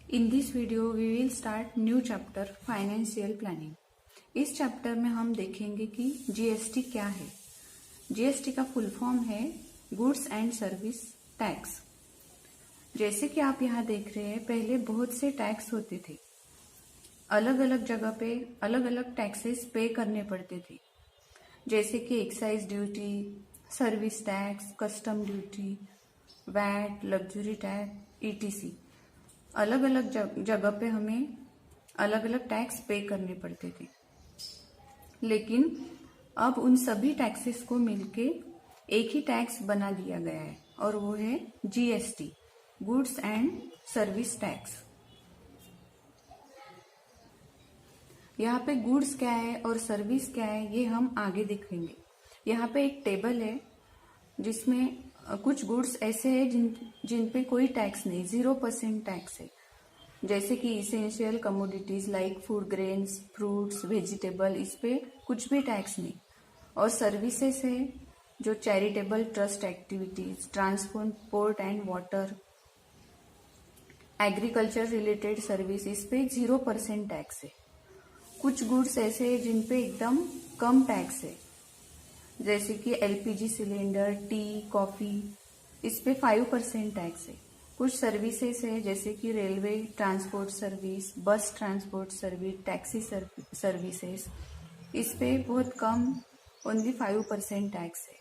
In this video, we will start new chapter financial planning. इस chapter में हम देखेंगे कि जीएसटी क्या है। जीएसटी का फुल फॉर्म है गुड्स एंड सर्विस टैक्स। जैसे कि आप यहाँ देख रहे हैं, पहले बहुत से टैक्स होते थे, अलग अलग जगह पे अलग अलग टैक्सेस पे करने पड़ते थे, जैसे कि excise duty, service tax, custom duty, VAT, luxury tax, ETC. अलग अलग जगह पे हमें अलग अलग टैक्स पे करने पड़ते थे, लेकिन अब उन सभी टैक्सेस को मिलके एक ही टैक्स बना दिया गया है और वो है GST, goods and service tax. यहाँ पे गुड्स क्या है और सर्विस क्या है ये हम आगे देखेंगे। यहाँ पे एक टेबल है जिसमें कुछ गुड्स ऐसे हैं जिन पे कोई टैक्स नहीं, 0% टैक्स है, जैसे कि essential commodities like food grains, fruits, vegetable, इस पे कुछ भी टैक्स नहीं। और सर्विसेज है जो charitable trust activities, transport, port and water, agriculture related service, इस पे 0% टैक्स है। कुछ गुड्स ऐसे हैं जिन पे एकदम कम टैक्स है, जैसे कि एलपीजी सिलेंडर, टी, कॉफी, इस पे 5% टैक्स है। कुछ सर्विसेज है जैसे कि रेलवे ट्रांसपोर्ट सर्विस, बस ट्रांसपोर्ट सर्विस, टैक्सी सर्विसेज, इस पे बहुत कम, ओनली 5% टैक्स है।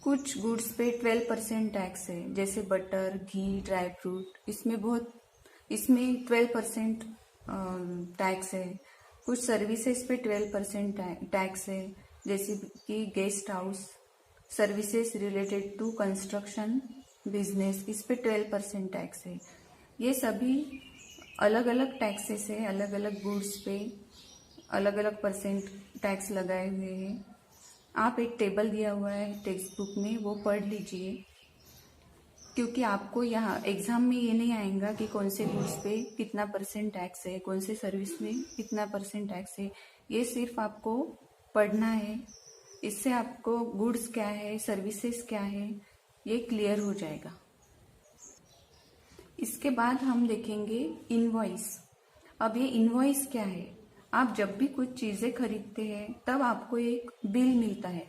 कुछ गुड्स पे 12% टैक्स है, जैसे बटर, घी, ड्राई फ्रूट, इसमें 12% टैक्स है। कुछ सर्विसेज पे 12% टैक्स है, जैसे कि guest house, services related to construction business, इस पे 12% टैक्स है। ये सभी अलग अलग टैक्सेस है, अलग अलग गुड्स पे अलग अलग परसेंट टैक्स लगाए हुए हैं। आप एक टेबल दिया हुआ है टेक्स्ट बुक में, वो पढ़ लीजिए, क्योंकि आपको यहाँ एग्जाम में ये नहीं आएगा कि कौन से गुड्स पे कितना % टैक्स है, कौन से सर्विस में कितना % टैक्स है। ये सिर्फ आपको पढ़ना है, इससे आपको गुड्स क्या है, सर्विसेज क्या है, ये क्लियर हो जाएगा। इसके बाद हम देखेंगे इनवॉइस। अब ये इनवॉइस क्या है? आप जब भी कुछ चीजें खरीदते हैं तब आपको एक बिल मिलता है,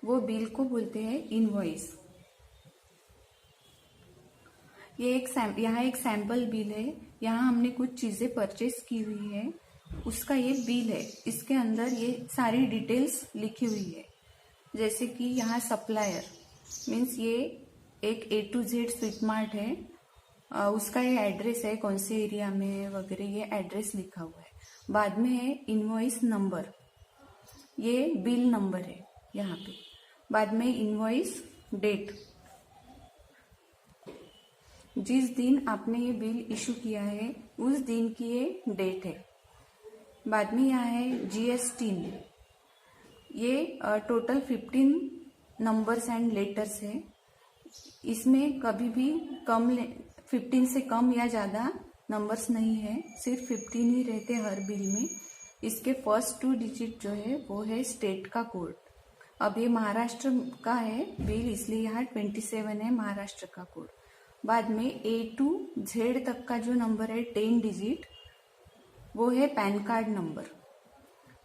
वो बिल को बोलते हैं इनवॉइस। यहाँ एक सैंपल बिल है, यहाँ हमने कुछ चीजें परचेस की हुई है, उसका ये बिल है। इसके अंदर ये सारी डिटेल्स लिखी हुई है, जैसे कि यहाँ सप्लायर मीन्स ये एक A to Z sweet mart है, उसका ये एड्रेस है, कौन से एरिया में है वगैरह, ये एड्रेस लिखा हुआ है। बाद में है इनवॉइस नंबर, ये बिल नंबर है यहाँ पे। बाद में इनवॉइस डेट, जिस दिन आपने ये बिल इशू किया है उस दिन की ये डेट है। बाद में यहाँ है GST, ये टोटल 15 नंबर्स एंड लेटर्स है। इसमें कभी भी 15 से कम या ज़्यादा नंबर्स नहीं है, सिर्फ 15 ही रहते हर बिल में। इसके फर्स्ट 2 डिजिट जो है वो है स्टेट का कोड। अब ये महाराष्ट्र का है बिल, इसलिए यहाँ 27 है महाराष्ट्र का कोड। बाद में A to Z तक का जो नंबर है 10 डिजिट, वो है पैन कार्ड नंबर।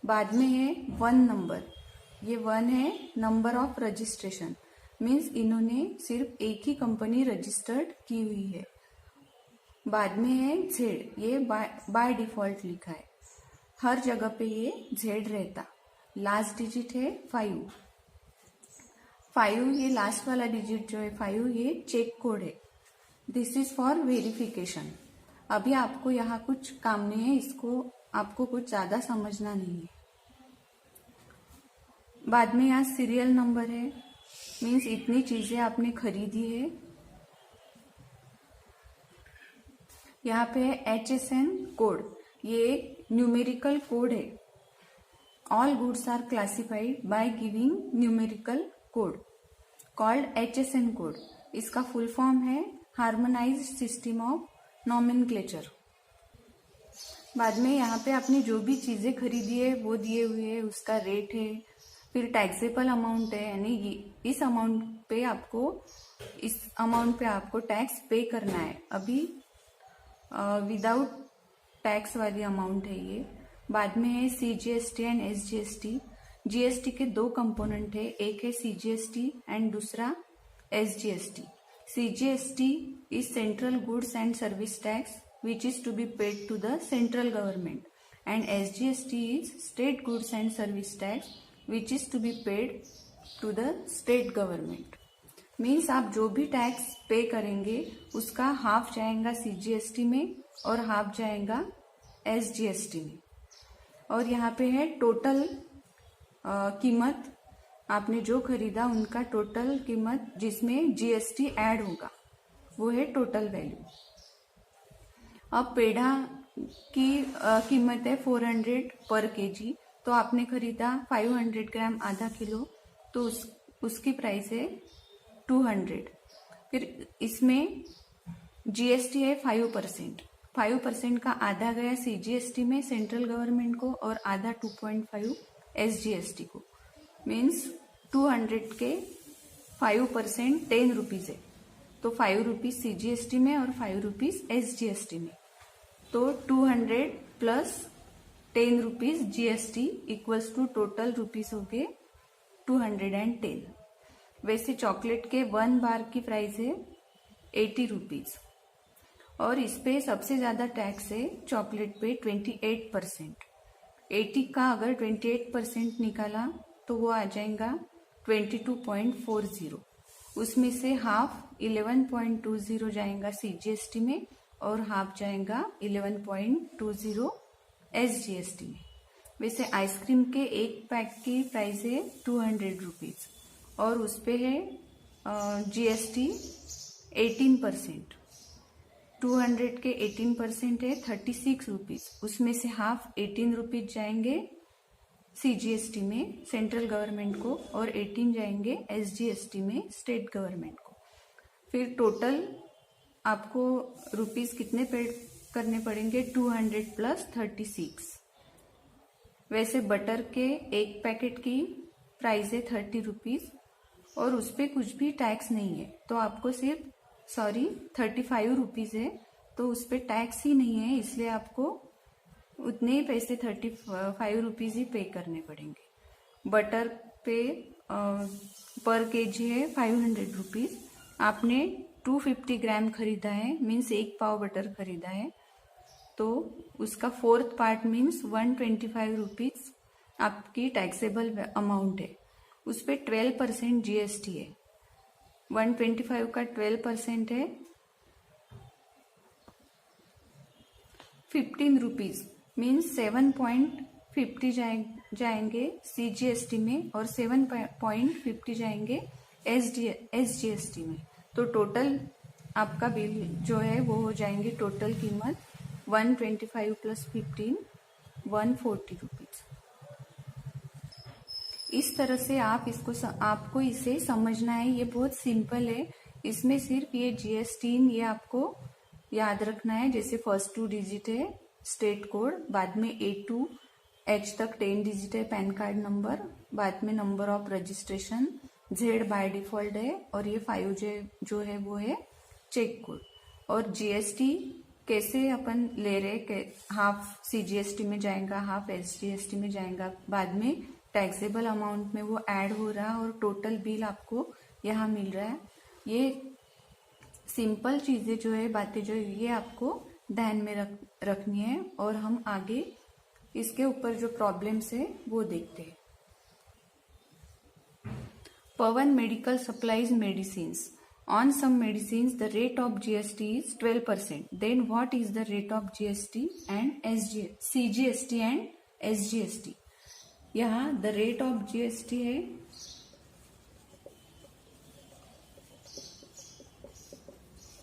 बाद में है 1 नंबर, ये 1 है नंबर ऑफ रजिस्ट्रेशन, मीन्स इन्होंने सिर्फ एक ही कंपनी रजिस्टर्ड की हुई है। बाद में है Z, ये बाय डिफॉल्ट लिखा है, हर जगह पे ये Z रहता। लास्ट डिजिट है 5, ये लास्ट वाला डिजिट जो है 5, ये चेक कोड है। This is for verification. अभी आपको यहाँ कुछ काम नहीं है, इसको आपको कुछ ज्यादा समझना नहीं है। बाद में यहाँ सीरियल नंबर है, मीन्स इतनी चीजें आपने खरीदी है। यहाँ पे है HSN कोड, ये एक न्यूमेरिकल कोड है। All goods are classified by giving numerical code called HSN code. इसका फुल फॉर्म है हार्मोनाइज्ड सिस्टम ऑफ नॉमेनक्लेचर। बाद में यहाँ पे आपने जो भी चीजें खरीदी है वो दिए हुए है, उसका रेट है, फिर टैक्सेबल अमाउंट है, यानी इस अमाउंट पे आपको टैक्स पे करना है। अभी विदाउट टैक्स वाली अमाउंट है ये। बाद में है CGST एंड SGST। GST के दो कंपोनेंट है, एक है CGST एंड दूसरा SGST। CGST is Central Goods and Service Tax which is to be paid to the central government, and SGST is State Goods and Service Tax which is to be paid to the state government। Means आप जो भी tax पे करेंगे उसका half जाएगा CGST में और half जाएगा SGST में। और यहाँ पे है टोटल कीमत, आपने जो खरीदा उनका टोटल कीमत जिसमें GST ऐड होगा, वो है टोटल वैल्यू। अब पेड़ा की कीमत है 400 पर केजी, तो आपने खरीदा 500 ग्राम आधा किलो, तो उसकी प्राइस है 200। फिर इसमें GST है 5%। 5% का आधा गया CGST में सेंट्रल गवर्नमेंट को और आधा 2.5 SGST को। मीन्स 200 के 5% 10 रुपीज है, तो 5 रुपीज CGST में और 5 रुपीज SGST में, तो 200 plus 10 rupees GST equals to total rupees हो गए 210। वैसे चॉकलेट के 1 बार की प्राइस है 80 रुपीज, और इस पे सबसे ज्यादा टैक्स है चॉकलेट पे 28%। 80 का अगर 28% निकाला तो वो आ जाएगा 22.40। उसमें से हाफ 11.20 जाएगा CGST में और हाफ जाएगा 11.20 SGST में। वैसे आइसक्रीम के एक पैक की प्राइस है 200 रुपीज और उस पे है GST 18%। 200 के 18% है 36 रुपीज, उसमें से हाफ 18 रुपीज जाएंगे CGST में सेंट्रल गवर्नमेंट को और 18 जाएंगे SGST में स्टेट गवर्नमेंट को। फिर टोटल आपको रुपीज कितने पे करने पड़ेंगे 200 प्लस 36। वैसे बटर के एक पैकेट की प्राइस है 30 रुपीज और उस पर कुछ भी टैक्स नहीं है, तो आपको सिर्फ 35 रुपीज है, तो उस पर टैक्स ही नहीं है, इसलिए आपको उतने ही पैसे 35 रुपीज ही पे करने पड़ेंगे। बटर पे पर केजी है 500 रुपीज। आपने 250 ग्राम खरीदा है, मीन्स एक पाव बटर खरीदा है, तो उसका 4th पार्ट मीन्स 125 रुपीज आपकी टैक्सेबल अमाउंट है। उस पर 12% GST है। 125 का 12% है 15 रुपीज, मीन्स 7.50 जाएंगे CGST में और 7.50 जाएंगे SGST में। तो टोटल आपका बिल जो है वो हो जाएंगे, टोटल कीमत 125 प्लस 15 140 रुपीज। इस तरह से आपको इसे समझना है, ये बहुत सिंपल है। इसमें सिर्फ ये GST ये आपको याद रखना है। जैसे फर्स्ट 2 डिजिट है स्टेट कोड, बाद में A to H तक 10 डिजिट है पैन कार्ड नंबर, बाद में number of registration, Z by default है और ये 5J जो है वो है चेक कोड। और GST कैसे अपन ले रहे, हाफ CGST में जाएगा, हाफ SGST में जाएगा, बाद में टैक्सेबल अमाउंट में वो ऐड हो रहा है और टोटल बिल आपको यहाँ मिल रहा है। ये सिंपल चीजें जो है, बातें जो है, ये आपको ध्यान में रखनी है और हम आगे इसके ऊपर जो प्रॉब्लम्स है वो देखते हैं। Pawan medical supplies medicines. On some medicines, the rate of GST is 12%. Then what is the rate of GST and CGST and SGST? यहाँ the rate of GST है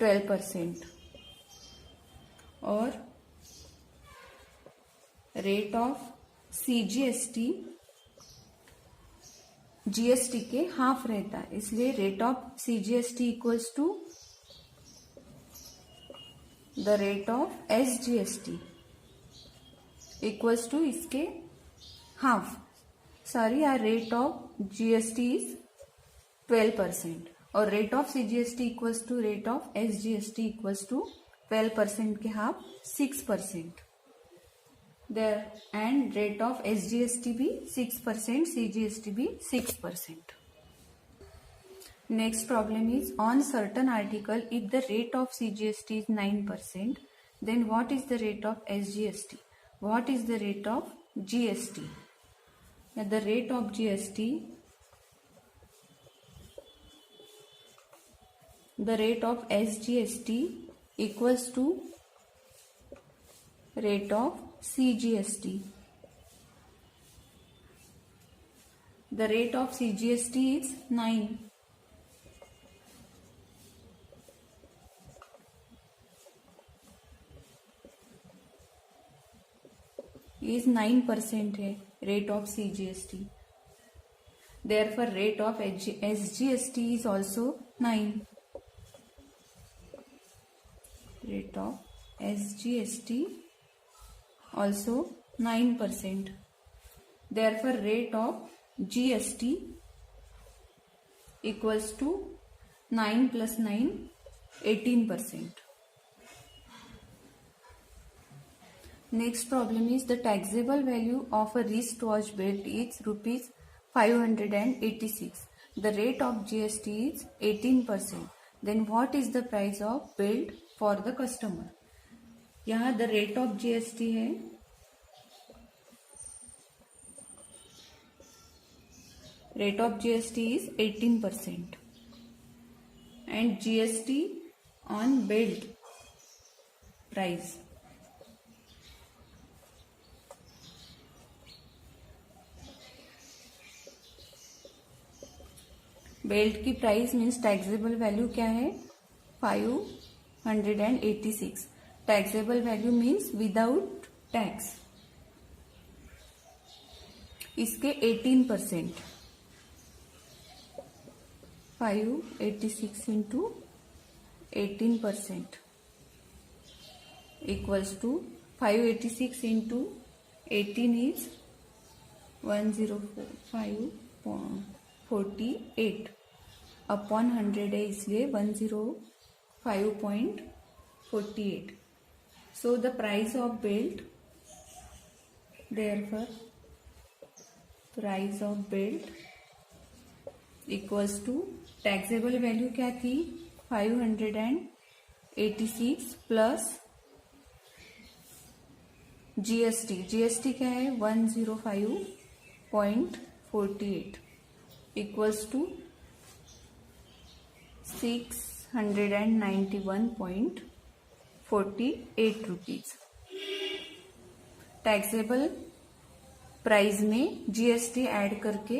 12% और rate of CGST GST के half रहता है, इसलिए rate of CGST equals to the rate of SGST equals to इसके half. Or rate of GST is 12% और rate of CGST equals to rate of SGST equals to 12% के half 6%. There and rate of SGST भी 6%, CGST भी 6%. Next problem is on certain article if the rate of CGST is 9%, then what is the rate of SGST? What is the rate of GST? Now the rate of GST, the rate of SGST equals to rate of CGST. The rate of CGST is 9. Is 9% है rate of CGST. Therefore, rate of SGST is also 9. Rate of SGST also 9%. Therefore, rate of GST equals to 9 plus 9, 18%. Next problem is the taxable value of a wristwatch belt is rupees 586. The rate of GST is 18%. Then what is the price of belt for the customer? यहाँ the rate of GST है rate of GST is 18% and GST on belt price. Belt की price means taxable value क्या है 586. Taxable value means without tax. इसके 18%. 586 into 18% equals to 586 into 18 is 1045.48 upon 100 है इसलिए 105.48. So the price of belt, therefore price of belt equals to taxable value क्या थी 586 plus GST क्या है 105.48 equals to 691.48 rupees. Taxable price में GST add करके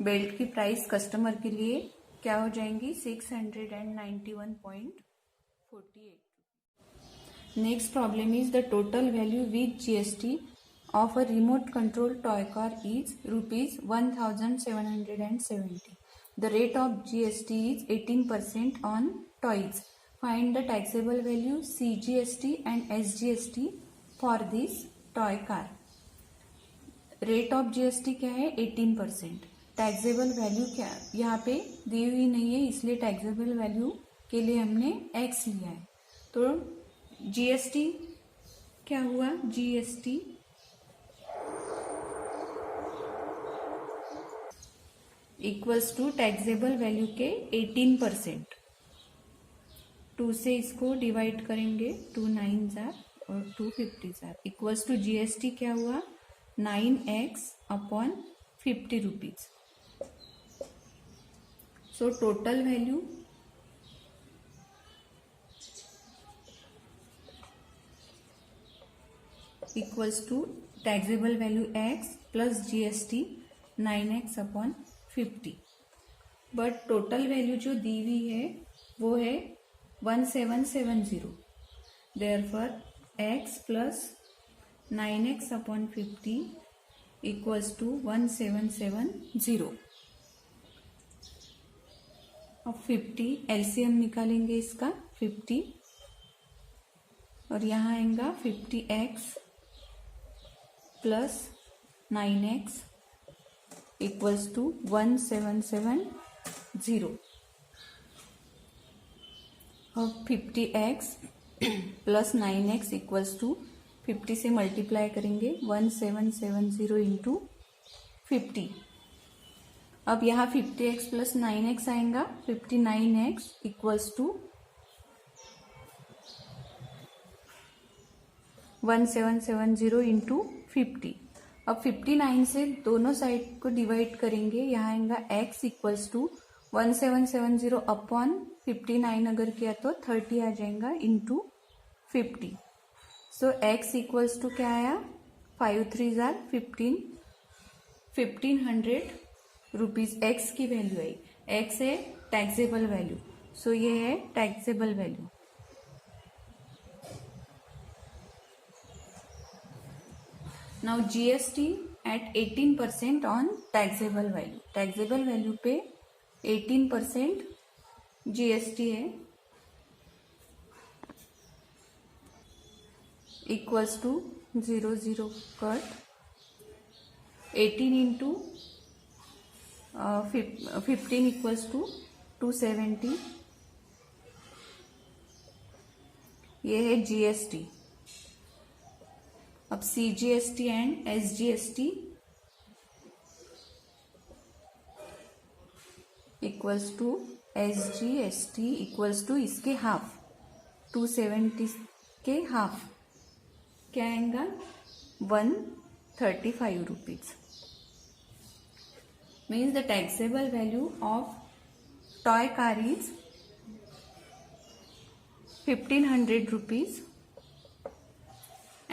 belt की प्राइस कस्टमर के लिए क्या हो जाएंगी 691.48. Next problem is the total value with GST of a remote control toy car is rupees 1770. The rate of GST is 18% on toys. Find the taxable value CGST and SGST for this toy car. Rate of GST क्या है 18%. Taxable value क्या यहाँ पे दी हुई नहीं है इसलिए taxable value के लिए हमने X लिया है. तो GST क्या हुआ GST equals to taxable value के 18%. 2 से इसको डिवाइड करेंगे 2 9 जार और 2 50 जार इक्वल्स टू GST क्या हुआ 9x upon 50 rupees. So total value equals to taxable value x plus GST 9x upon 50. But total value जो दी हुई है वो है 1770. Therefore x plus 9x upon 50 equals to 1770. अब 50 LCM निकालेंगे इसका 50 और यहाँ आएगा 50x plus 9x equals to 1770. अब 50x plus 9x equals to 50 से मल्टीप्लाई करेंगे 1770 इंटू 50। अब यहाँ 50x प्लस 9x आएगा 59x इक्वल्स टू 1770 इंटू 50। अब 59 से दोनों साइड को डिवाइड करेंगे, यहाँ आएगा x इक्वल्स टू 1770 अपॉन 59 अगर किया तो 30 आ जाएगा into 50। So x equals to क्या आया 5 3 जार 1500 रुपीज x की वैल्यू आई। x है टैक्सेबल वैल्यू, सो ये है taxable value. Now GST at 18% on taxable value. Taxable value पे 18% GST है, equals to 0 cut 18 into 15 equals to 270। ये है GST। अब CGST and SGST equals to SGST equals to इसके हाफ 270 के हाफ क्या आएगा 135 rupees. Means the taxable value of toy car is 1500 rupees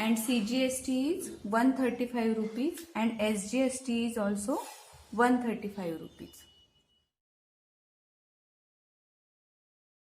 and CGST is 135 rupees and SGST is also 135 rupees.